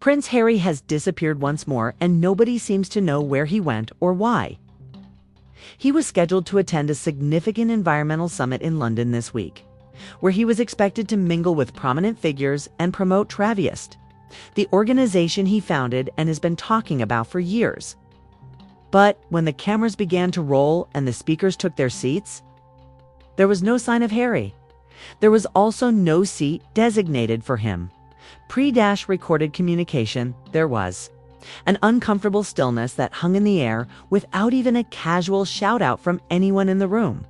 Prince Harry has disappeared once more, and nobody seems to know where he went or why. He was scheduled to attend a significant environmental summit in London this week, where he was expected to mingle with prominent figures and promote Traviest, the organization he founded and has been talking about for years. But when the cameras began to roll and the speakers took their seats, there was no sign of Harry. There was also no seat designated for him. Pre-recorded communication, there was. An uncomfortable stillness that hung in the air without even a casual shout-out from anyone in the room.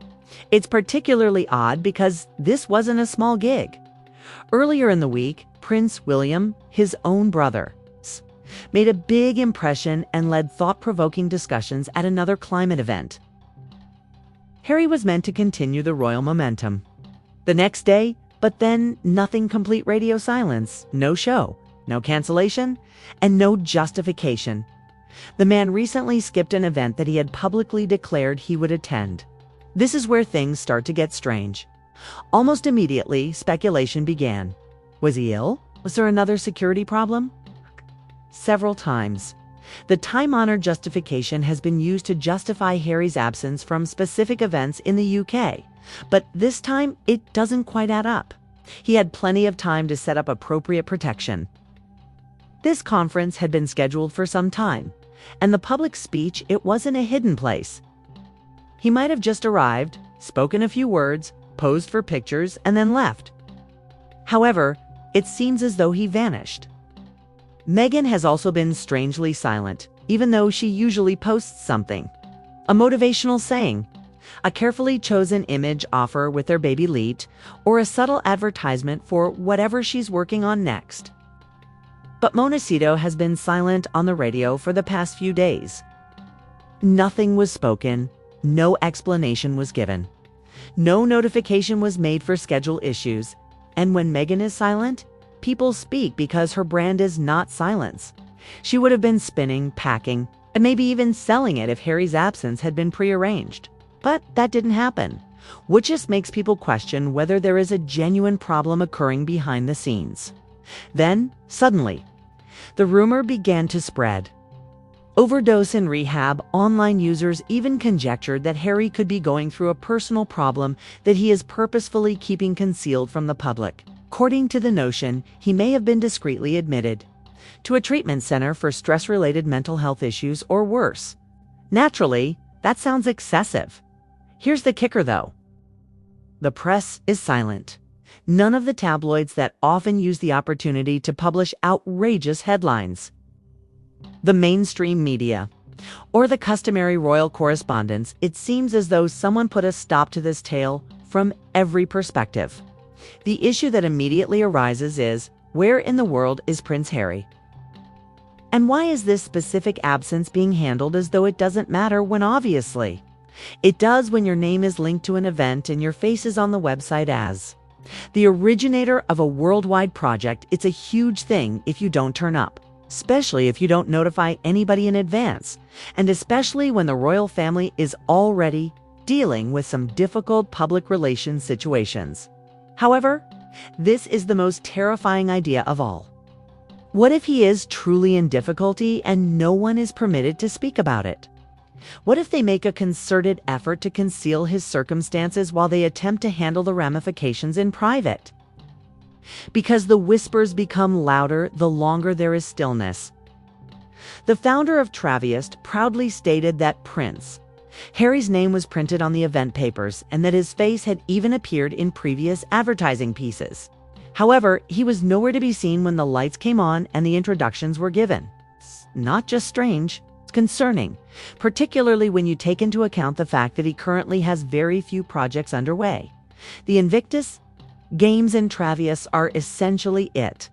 It's particularly odd because this wasn't a small gig. Earlier in the week, Prince William, his own brother, made a big impression and led thought-provoking discussions at another climate event. Harry was meant to continue the royal momentum. The next day, but then nothing, complete radio silence, no show, no cancellation, and no justification. The man recently skipped an event that he had publicly declared he would attend. This is where things start to get strange. Almost immediately, speculation began. Was he ill? Was there another security problem? Several times. The time-honored justification has been used to justify Harry's absence from specific events in the UK, but this time it doesn't quite add up. He had plenty of time to set up appropriate protection. This conference had been scheduled for some time, and the public speech, it wasn't a hidden place. He might have just arrived, spoken a few words, posed for pictures, and then left. However, it seems as though he vanished. Meghan has also been strangely silent, even though she usually posts something. A motivational saying, a carefully chosen image offer with their baby leaked, or a subtle advertisement for whatever she's working on next. But Montecito has been silent on the radio for the past few days. Nothing was spoken, no explanation was given. No notification was made for schedule issues, and when Meghan is silent, people speak because her brand is not silence. She would have been spinning, packing, and maybe even selling it if Harry's absence had been prearranged. But that didn't happen, which just makes people question whether there is a genuine problem occurring behind the scenes. Then, suddenly, the rumor began to spread. Overdose in rehab, online users even conjectured that Harry could be going through a personal problem that he is purposefully keeping concealed from the public. According to the notion, he may have been discreetly admitted to a treatment center for stress-related mental health issues or worse. Naturally, that sounds excessive. Here's the kicker, though. The press is silent. None of the tabloids that often use the opportunity to publish outrageous headlines. The mainstream media, or the customary royal correspondence, it seems as though someone put a stop to this tale from every perspective. The issue that immediately arises is, where in the world is Prince Harry? And why is this specific absence being handled as though it doesn't matter when obviously it does when your name is linked to an event and your face is on the website as the originator of a worldwide project? It's a huge thing if you don't turn up, especially if you don't notify anybody in advance, and especially when the royal family is already dealing with some difficult public relations situations. However, this is the most terrifying idea of all. What if he is truly in difficulty and no one is permitted to speak about it? What if they make a concerted effort to conceal his circumstances while they attempt to handle the ramifications in private? Because the whispers become louder the longer there is stillness. The founder of Traviest proudly stated that Prince Harry's name was printed on the event papers and that his face had even appeared in previous advertising pieces. However, he was nowhere to be seen when the lights came on and the introductions were given. It's not just strange, it's concerning, particularly when you take into account the fact that he currently has very few projects underway. The Invictus Games and Traviest are essentially it.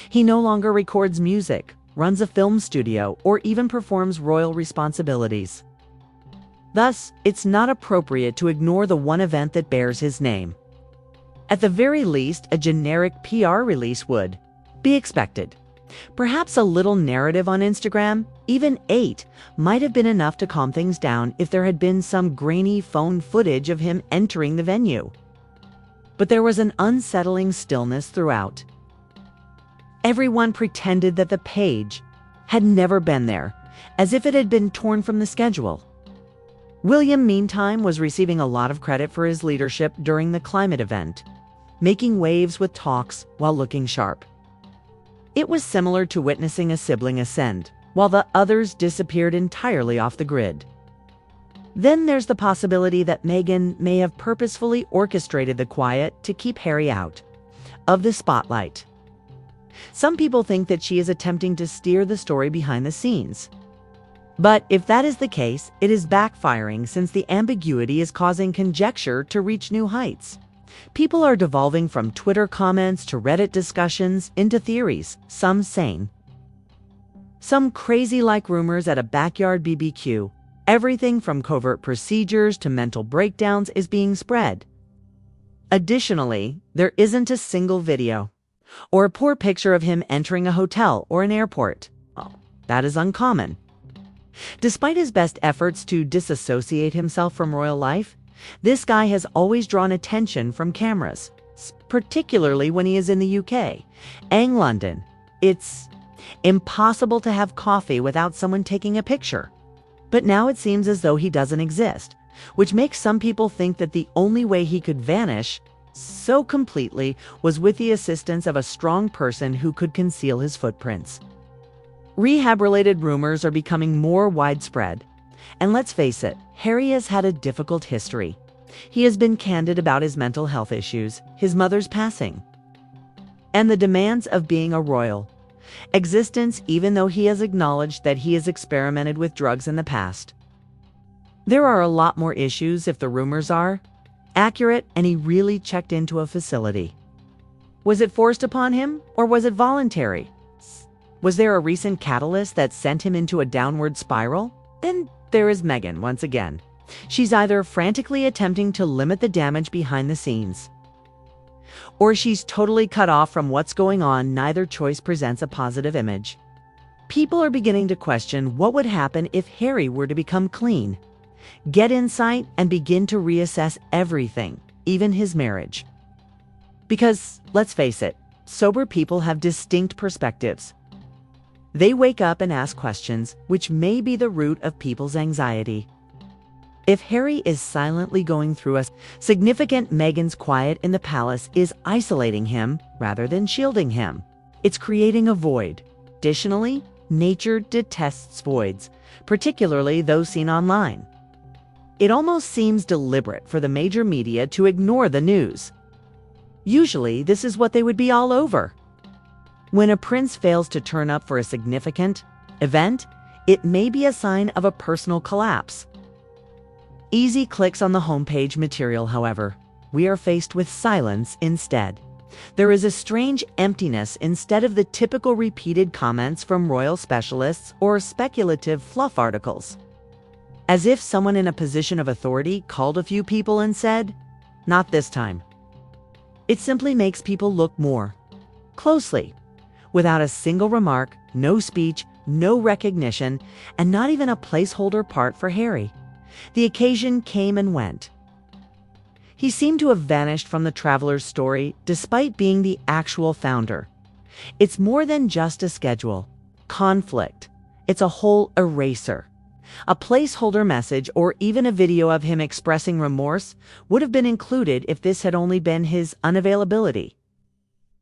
He no longer records music, runs a film studio, or even performs royal responsibilities. Thus, it's not appropriate to ignore the one event that bears his name. At the very least, a generic PR release would be expected. Perhaps a little narrative on Instagram, even 8, might have been enough to calm things down if there had been some grainy phone footage of him entering the venue. But there was an unsettling stillness throughout. Everyone pretended that the page had never been there, as if it had been torn from the schedule. William, meantime, was receiving a lot of credit for his leadership during the climate event, making waves with talks while looking sharp. It was similar to witnessing a sibling ascend, while the others disappeared entirely off the grid. Then there's the possibility that Meghan may have purposefully orchestrated the quiet to keep Harry out of the spotlight. Some people think that she is attempting to steer the story behind the scenes. But if that is the case, it is backfiring, since the ambiguity is causing conjecture to reach new heights. People are devolving from Twitter comments to Reddit discussions into theories, some sane, some crazy like rumors at a backyard BBQ. Everything from covert procedures to mental breakdowns is being spread. Additionally, there isn't a single video or a poor picture of him entering a hotel or an airport. Oh, that is uncommon. Despite his best efforts to disassociate himself from royal life, this guy has always drawn attention from cameras, particularly when he is in the UK and London. It's impossible to have coffee without someone taking a picture. But now it seems as though he doesn't exist, which makes some people think that the only way he could vanish so completely was with the assistance of a strong person who could conceal his footprints. Rehab-related rumors are becoming more widespread. And let's face it, Harry has had a difficult history. He has been candid about his mental health issues, his mother's passing, and the demands of being a royal existence, even though he has acknowledged that he has experimented with drugs in the past. There are a lot more issues if the rumors are accurate and he really checked into a facility. Was it forced upon him, or was it voluntary? Was there a recent catalyst that sent him into a downward spiral? Then there is Meghan once again. She's either frantically attempting to limit the damage behind the scenes, or she's totally cut off from what's going on. Neither choice presents a positive image. People are beginning to question what would happen if Harry were to become clean, get insight, and begin to reassess everything, even his marriage. Because, let's face it, sober people have distinct perspectives. They wake up and ask questions, which may be the root of people's anxiety. If Harry is silently going through a significant, Meghan's quiet in the palace is isolating him rather than shielding him. It's creating a void. Additionally, nature detests voids, particularly those seen online. It almost seems deliberate for the major media to ignore the news. Usually, this is what they would be all over. When a prince fails to turn up for a significant event, it may be a sign of a personal collapse. Easy clicks on the homepage material, however, we are faced with silence instead. There is a strange emptiness instead of the typical repeated comments from royal specialists or speculative fluff articles. As if someone in a position of authority called a few people and said, "Not this time." It simply makes people look more closely, without a single remark, no speech, no recognition, and not even a placeholder part for Harry. The occasion came and went. He seemed to have vanished from the traveler's story despite being the actual founder. It's more than just a schedule, conflict. It's a whole eraser. A placeholder message or even a video of him expressing remorse would have been included if this had only been his unavailability.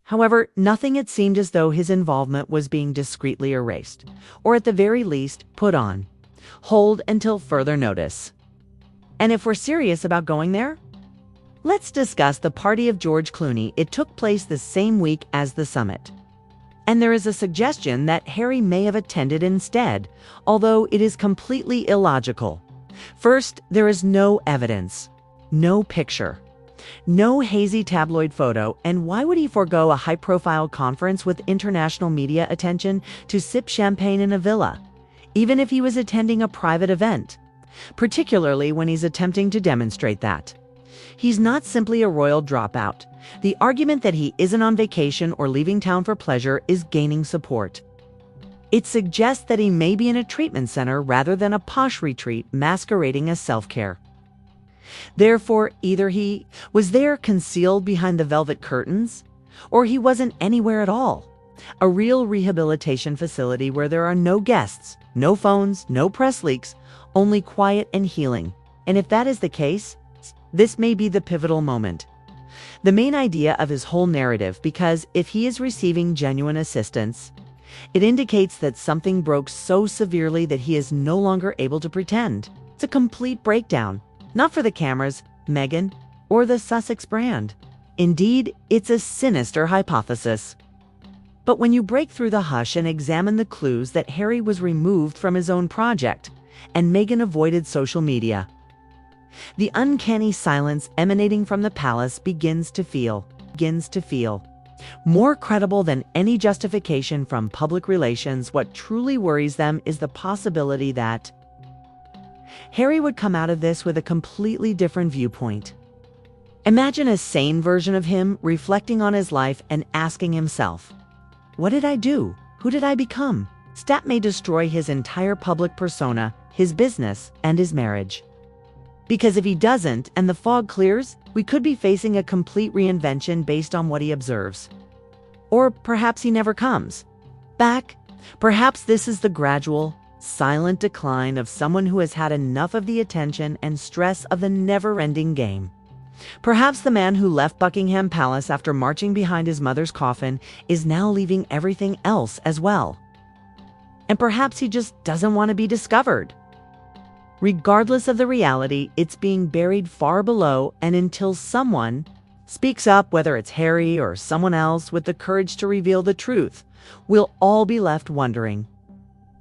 However, nothing had seemed as though his involvement was being discreetly erased, or at the very least, put on hold until further notice. And if we're serious about going there, let's discuss the party of George Clooney. It took place the same week as the summit. And there is a suggestion that Harry may have attended instead, although it is completely illogical. First, there is no evidence, no picture, no hazy tabloid photo, and why would he forego a high-profile conference with international media attention to sip champagne in a villa, even if he was attending a private event, particularly when he's attempting to demonstrate that he's not simply a royal dropout? The argument that he isn't on vacation or leaving town for pleasure is gaining support. It suggests that he may be in a treatment center rather than a posh retreat masquerading as self-care. Therefore, either he was there concealed behind the velvet curtains, or he wasn't anywhere at all. A real rehabilitation facility where there are no guests, no phones, no press leaks, only quiet and healing. And if that is the case, this may be the pivotal moment. The main idea of his whole narrative, because if he is receiving genuine assistance, it indicates that something broke so severely that he is no longer able to pretend. It's a complete breakdown, not for the cameras, Meghan, or the Sussex brand. Indeed, it's a sinister hypothesis. But when you break through the hush and examine the clues that Harry was removed from his own project, and Meghan avoided social media, the uncanny silence emanating from the palace begins to feel more credible than any justification from public relations. What truly worries them is the possibility that Harry would come out of this with a completely different viewpoint. Imagine a sane version of him reflecting on his life and asking himself, what did I do? Who did I become? That may destroy his entire public persona, his business, and his marriage. Because if he doesn't, and the fog clears, we could be facing a complete reinvention based on what he observes. Or perhaps he never comes back. Perhaps this is the gradual, silent decline of someone who has had enough of the attention and stress of the never-ending game. Perhaps the man who left Buckingham Palace after marching behind his mother's coffin is now leaving everything else as well. And perhaps he just doesn't want to be discovered. Regardless of the reality, it's being buried far below, and until someone speaks up, whether it's Harry or someone else with the courage to reveal the truth, we'll all be left wondering.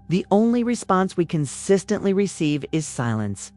The only response we consistently receive is silence.